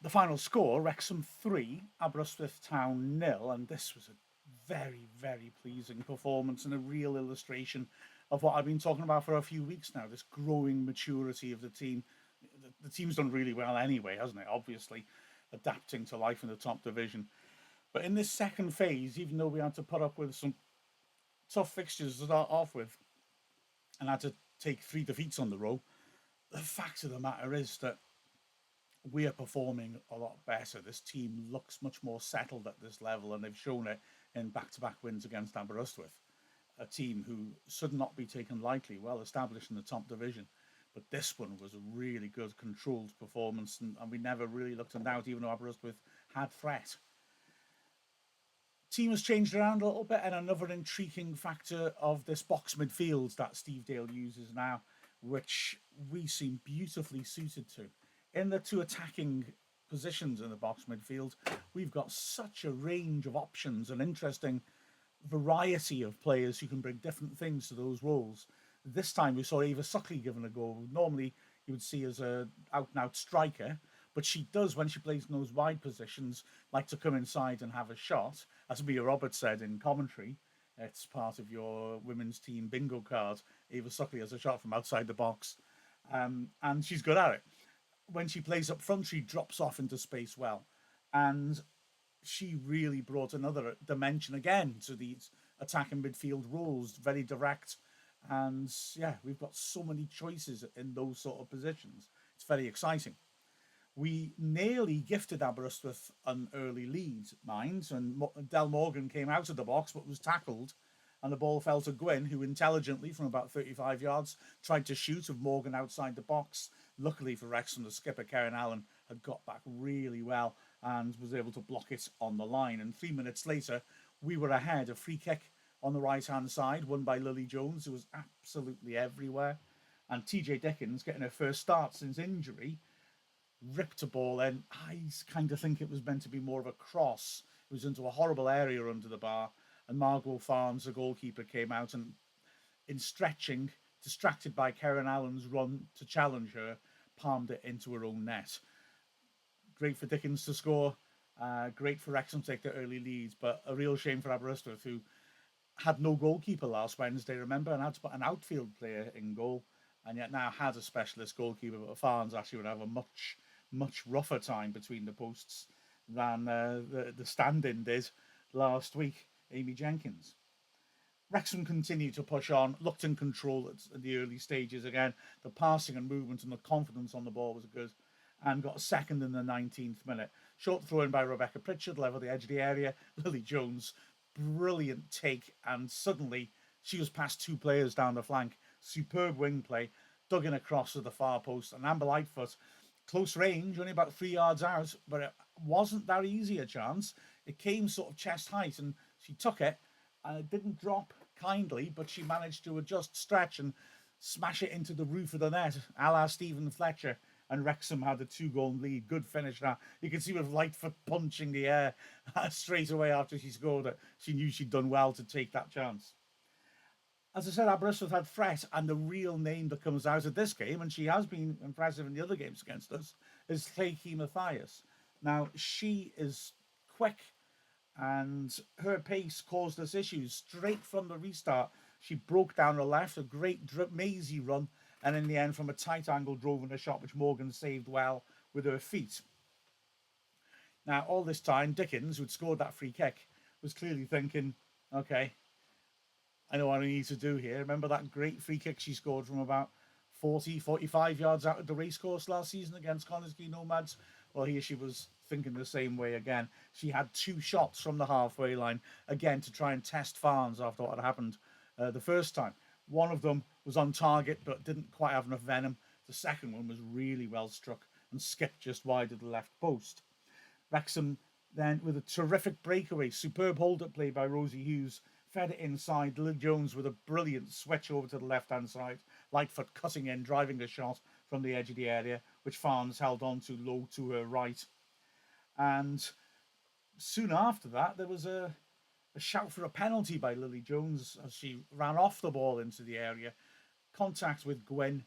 The final score, Wrexham 3, Aberystwyth Town nil, and this was a very, very pleasing performance and a real illustration of what I've been talking about for a few weeks now, this growing maturity of the team. The team's done really well anyway, hasn't it? Obviously, adapting to life in the top division. But in this second phase, even though we had to put up with some tough fixtures to start off with and had to take 3 defeats on the row, the fact of the matter is that we are performing a lot better. This team looks much more settled at this level, and they've shown it in back-to-back wins against Aberystwyth, a team who should not be taken lightly, well established in the top division. But this one was a really good, controlled performance, and we never really looked in doubt, even though Aberystwyth had threat. Team has changed around a little bit, and another intriguing factor of this box midfield that Steve Dale uses now, which we seem beautifully suited to. In the two attacking positions in the box midfield, we've got such a range of options and interesting variety of players who can bring different things to those roles. This time we saw Ava Suckley given a go. Normally you would see as a out and out striker, but she does, when she plays in those wide positions, like to come inside and have a shot. As Mia Roberts said in commentary, it's part of your women's team bingo card. Ava Suckley has a shot from outside the box, and she's good at it. When she plays up front, she drops off into space well, and she really brought another dimension again to these attack and midfield roles, very direct. And yeah, we've got so many choices in those sort of positions. It's very exciting. We nearly gifted Aberystwyth an early lead, mind, and Del Morgan came out of the box but was tackled, and the ball fell to Gwyn, who intelligently, from about 35 yards, tried to shoot with Morgan outside the box. Luckily for Wrexham, the skipper, Karen Allen, had got back really well and was able to block it on the line. And 3 minutes later, we were ahead. A free kick on the right-hand side, won by Lily Jones, who was absolutely everywhere. And TJ Dickens, getting her first start since injury, ripped a ball in. I kind of think it was meant to be more of a cross. It was into a horrible area under the bar, and Margot Farnes, the goalkeeper, came out and, in stretching, distracted by Karen Allen's run to challenge her, palmed it into her own net. Great for Dickens to score. Great for Wrexham to take the early leads, but a real shame for Aberystwyth, who had no goalkeeper last Wednesday, remember, and had to put an outfield player in goal, and yet now has a specialist goalkeeper. But Farnes actually would have a much rougher time between the posts than the stand-in did last week, Amy Jenkins. Wrexham continued to push on, looked in control at the early stages again. The passing and movement and the confidence on the ball was good, and got a second in the 19th minute. Short throw in by Rebecca Pritchard, level the edge of the area. Lily Jones, brilliant take, and suddenly she was past two players down the flank. Superb wing play, dug in across to the far post, and Amber Lightfoot, close range, only about 3 yards out, but it wasn't that easy a chance. It came sort of chest height, and she took it, and it didn't drop kindly, but she managed to adjust, stretch, and smash it into the roof of the net, a la Stephen Fletcher. And Wrexham had a 2-goal lead. Good finish now. You can see with Lightfoot punching the air straight away after she scored it. She knew she'd done well to take that chance. As I said, Aberystwyth had threat, and the real name that comes out of this game, and she has been impressive in the other games against us, is Lleki Matthias. Now, she is quick, and her pace caused us issues straight from the restart. She broke down her left, a great mazy run, and in the end, from a tight angle, drove in a shot which Morgan saved well with her feet. Now, all this time, Dickens, who'd scored that free kick, was clearly thinking, okay, I know what I need to do here. Remember that great free kick she scored from about 40, 45 yards out of the racecourse last season against Conisky Nomads? Well, here she was thinking the same way again. She had 2 shots from the halfway line, again, to try and test Farnes after what had happened the first time. One of them was on target, but didn't quite have enough venom. The second one was really well struck and skipped just wide of the left post. Wrexham then, with a terrific breakaway, superb hold-up play by Rosie Hughes, fed it inside. Lily Jones with a brilliant switch over to the left-hand side. Lightfoot cutting in, driving a shot from the edge of the area, which Farnes held on to low to her right. And soon after that, there was a shout for a penalty by Lily Jones as she ran off the ball into the area. Contact with Gwyn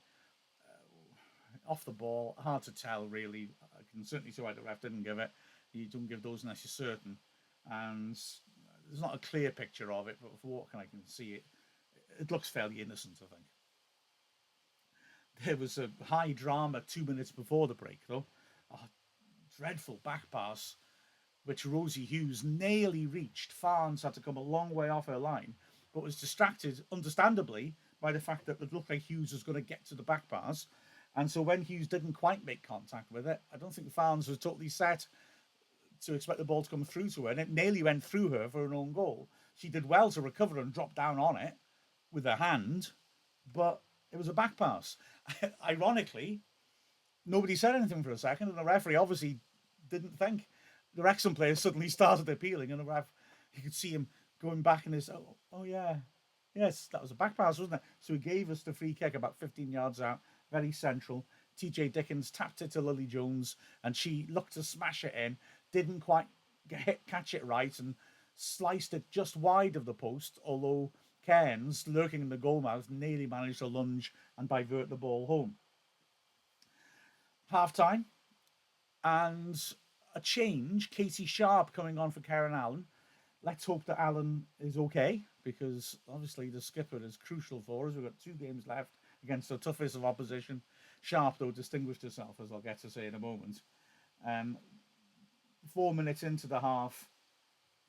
off the ball, hard to tell really. can certainly see why the ref didn't give it. You don't give those unless you're certain. And there's not a clear picture of it, but for what I can see, it looks fairly innocent, I think. There was a high drama 2 minutes before the break, though. A dreadful back pass, which Rosie Hughes nearly reached. Farnes had to come a long way off her line, but was distracted, understandably, by the fact that it looked like Hughes was going to get to the back pass. And so when Hughes didn't quite make contact with it, I don't think Farnes was totally set to expect the ball to come through to her, and it nearly went through her for an own goal. She did well to recover and drop down on it with her hand, but it was a back pass. Ironically, nobody said anything for a second, and the referee obviously didn't think. The Wrexham players suddenly started appealing, and the ref, you could see him going back and his, oh yeah, yes, that was a back pass, wasn't it? So he gave us the free kick about 15 yards out, very central. TJ Dickens tapped it to Lily Jones, and she looked to smash it in, didn't quite catch it right, and sliced it just wide of the post, although Cairns, lurking in the goalmouth, nearly managed to lunge and divert the ball home. Half-time, and a change. Katie Sharp coming on for Karen Allen. Let's hope that Allen is okay, because obviously the skipper is crucial for us. We've got 2 games left against the toughest of opposition. Sharp, though, distinguished herself, as I'll get to say in a moment. 4 minutes into the half,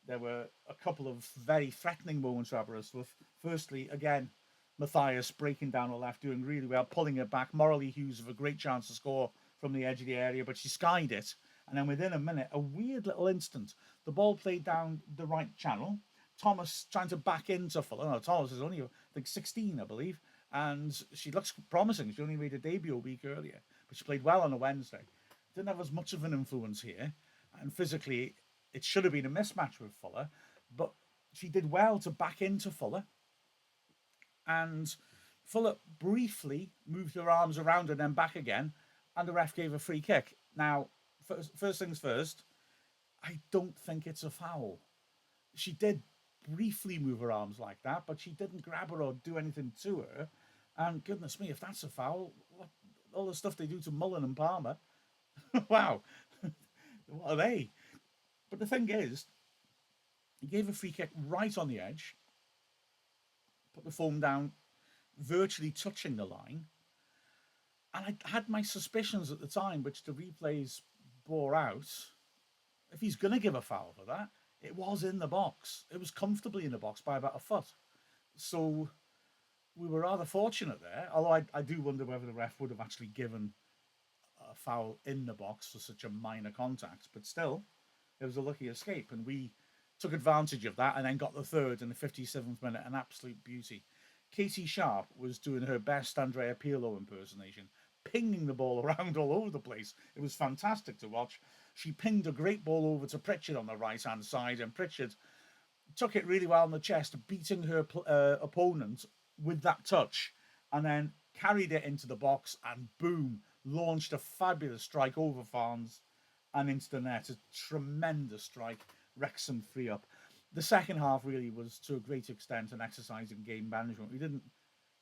there were a couple of very threatening moments for Aberystwyth. Firstly, again, Matthias breaking down the left, doing really well, pulling it back. Morally Hughes with a great chance to score from the edge of the area, but she skied it. And then within a minute, a weird little instant, the ball played down the right channel. Thomas trying to back into Fuller. No, Thomas is only, I think, 16, I believe. And she looks promising. She only made a debut a week earlier, but she played well on a Wednesday. Didn't have as much of an influence here. And physically, it should have been a mismatch with Fuller, but she did well to back into Fuller. And Fuller briefly moved her arms around and then back again, and the ref gave a free kick. Now, first things first, I don't think it's a foul. She did briefly move her arms like that, but she didn't grab her or do anything to her. And goodness me, if that's a foul, what, all the stuff they do to Mullen and Palmer, wow, what are they? But the thing is, he gave a free kick right on the edge, put the foam down, virtually touching the line. And I had my suspicions at the time, which the replays bore out. If he's going to give a foul for that, it was in the box. It was comfortably in the box by about a foot. So we were rather fortunate there, although I do wonder whether the ref would have actually given a foul in the box for such a minor contact. But still, it was a lucky escape, and we took advantage of that and then got the third in the 57th minute, an absolute beauty. Katie Sharp was doing her best Andrea Pirlo impersonation, pinging the ball around all over the place. It was fantastic to watch. She pinged a great ball over to Pritchard on the right-hand side, and Pritchard took it really well on the chest, beating her opponent with that touch, and then carried it into the box and boom, launched a fabulous strike over Farnes and into the net. A tremendous strike. Wrexham 3-up. The second half really was to a great extent an exercise in game management. We didn't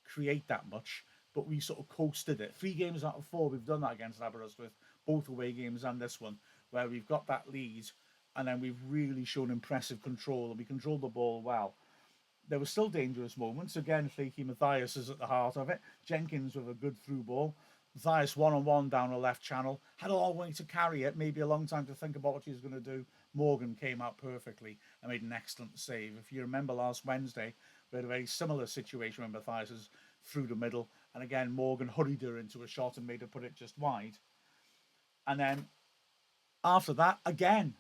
create that much, but we sort of coasted it. 3 games out of 4, we've done that against Aberystwyth, both away games and this one, where we've got that lead and then we've really shown impressive control and we controlled the ball well. There were still dangerous moments. Again, Flaky Matthias is at the heart of it. Jenkins with a good through ball. Matthias one-on-one down the left channel. Had a long way to carry it, maybe a long time to think about what he was going to do. Morgan came out perfectly and made an excellent save. If you remember last Wednesday, we had a very similar situation when Matthias was through the middle. And again, Morgan hurried her into a shot and made her put it just wide. And then after that, again,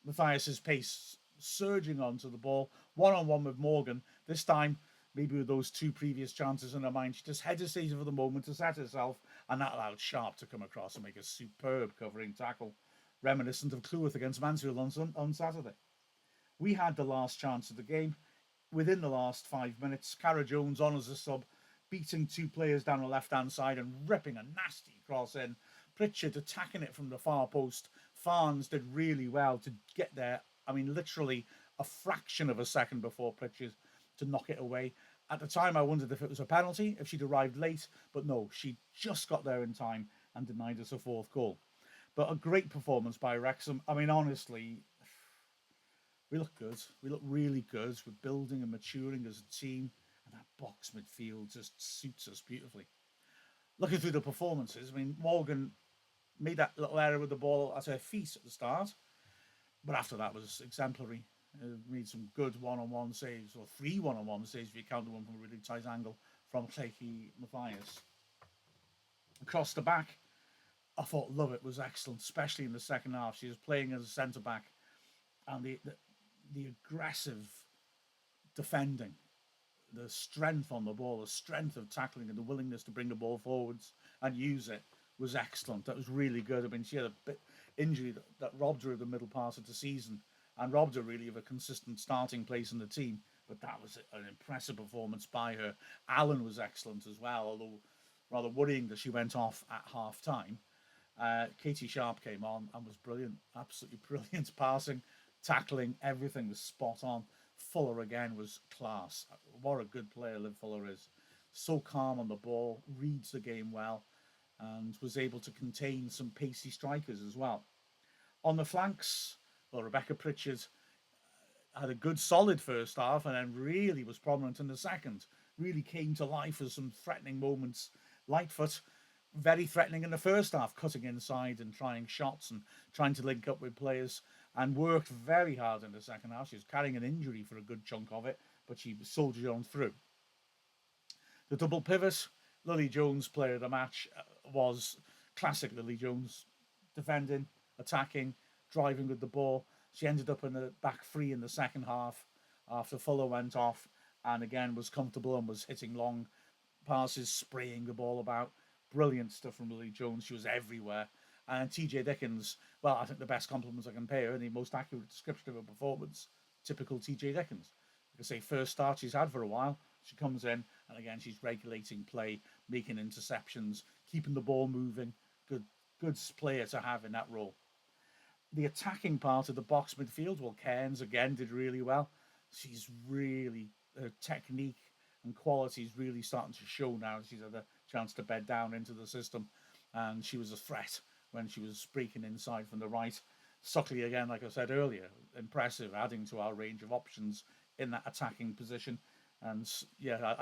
Matthias's pace surging onto the ball, one-on-one with Morgan. This time, maybe with those 2 previous chances in her mind, she just hesitated for the moment to set herself, and that allowed Sharp to come across and make a superb covering tackle, reminiscent of Cleworth against Mansfield on Saturday. We had the last chance of the game. Within the last 5 minutes, Cara Jones on as a sub, beating 2 players down the left-hand side and ripping a nasty cross in. Pritchard attacking it from the far post. Farnes did really well to get there. I mean, literally a fraction of a second before Pritchard to knock it away. At the time, I wondered if it was a penalty, if she'd arrived late, but no, she just got there in time and denied us a 4th goal. But a great performance by Wrexham. I mean, honestly, we look good. We look really good. We're building and maturing as a team, and that box midfield just suits us beautifully. Looking through the performances, I mean, Morgan made that little error with the ball at her feet at the start, but after that was exemplary. Made some good one-on-one saves, or three one-on-one saves if you count the one from a really tight angle from Clayton Matthias. Across the back, I thought Lovett was excellent, especially in the second half. She was playing as a centre back, and the aggressive defending, the strength on the ball, the strength of tackling, and the willingness to bring the ball forwards and use it was excellent. That was really good. I mean, she had a bit injury that robbed her of the middle part of the season and robbed her really of a consistent starting place in the team. But that was an impressive performance by her. Allen was excellent as well, although rather worrying that she went off at half time. Katie Sharp came on and was brilliant, absolutely brilliant passing, tackling, everything was spot on. Fuller again was class. What a good player Liv Fuller is. So calm on the ball, reads the game well, and was able to contain some pacey strikers as well. On the flanks, well, Rebecca Pritchard had a good solid first half and then really was prominent in the second. Really came to life for some threatening moments. Lightfoot, very threatening in the first half, cutting inside and trying shots and trying to link up with players, and worked very hard in the second half. She was carrying an injury for a good chunk of it, but she soldiered on through. The double pivot, Lily Jones, player of the match, was classic Lily Jones, defending, attacking, driving with the ball. She ended up in the back three in the second half after Fuller went off, and again was comfortable and was hitting long passes, spraying the ball about. Brilliant stuff from Lily Jones. She was everywhere. And TJ Dickens, well, I think the best compliments I can pay her, and the most accurate description of her performance, typical TJ Dickens. I can say first start she's had for a while. She comes in, and again, she's regulating play, making interceptions, keeping the ball moving. Good player to have in that role. The attacking part of the box midfield, well, Cairns again did really well. She's really, her technique and quality is really starting to show now. She's had a chance to bed down into the system, and she was a threat when she was breaking inside from the right. Suckley, again, like I said earlier, impressive, adding to our range of options in that attacking position. And yeah,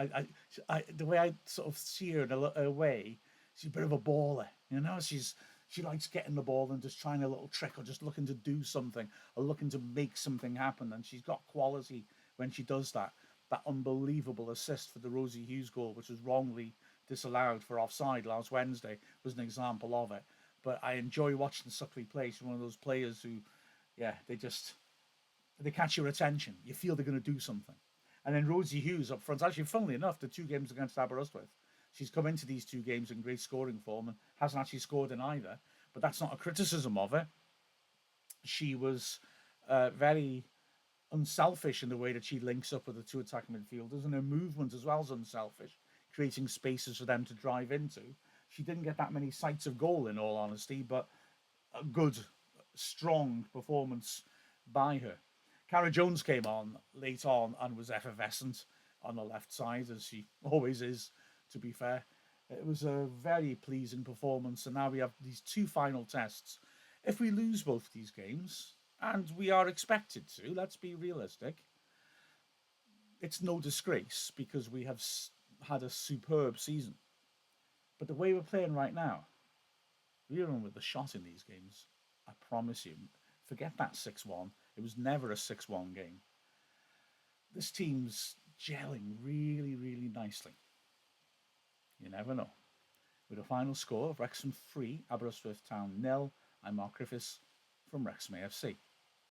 the way I sort of see her in a way, she's a bit of a baller. You know, she likes getting the ball and just trying a little trick or just looking to do something or looking to make something happen. And she's got quality when she does that. That unbelievable assist for the Rosie Hughes goal, which was wrongly disallowed for offside last Wednesday, was an example of it. But I enjoy watching Suckley play. She's one of those players who, yeah, they catch your attention. You feel they're going to do something. And then Rosie Hughes up front. Actually, funnily enough, the two games against Aberystwyth, she's come into these two games in great scoring form and hasn't actually scored in either. But that's not a criticism of her. She was very unselfish in the way that she links up with the two attacking midfielders, and her movement as well is unselfish, creating spaces for them to drive into. She didn't get that many sights of goal, in all honesty, but a good, strong performance by her. Cara Jones came on late on and was effervescent on the left side, as she always is, to be fair. It was a very pleasing performance, and now we have these two final tests. If we lose both these games, and we are expected to, let's be realistic, it's no disgrace because we have had a superb season. But the way we're playing right now, we're in with the shot in these games. I promise you. Forget that 6-1. It was never a 6-1 game. This team's gelling really, really nicely. You never know. With a final score of Wrexham 3, Aberystwyth Town 0, I'm Mark Griffiths from Wrexham AFC.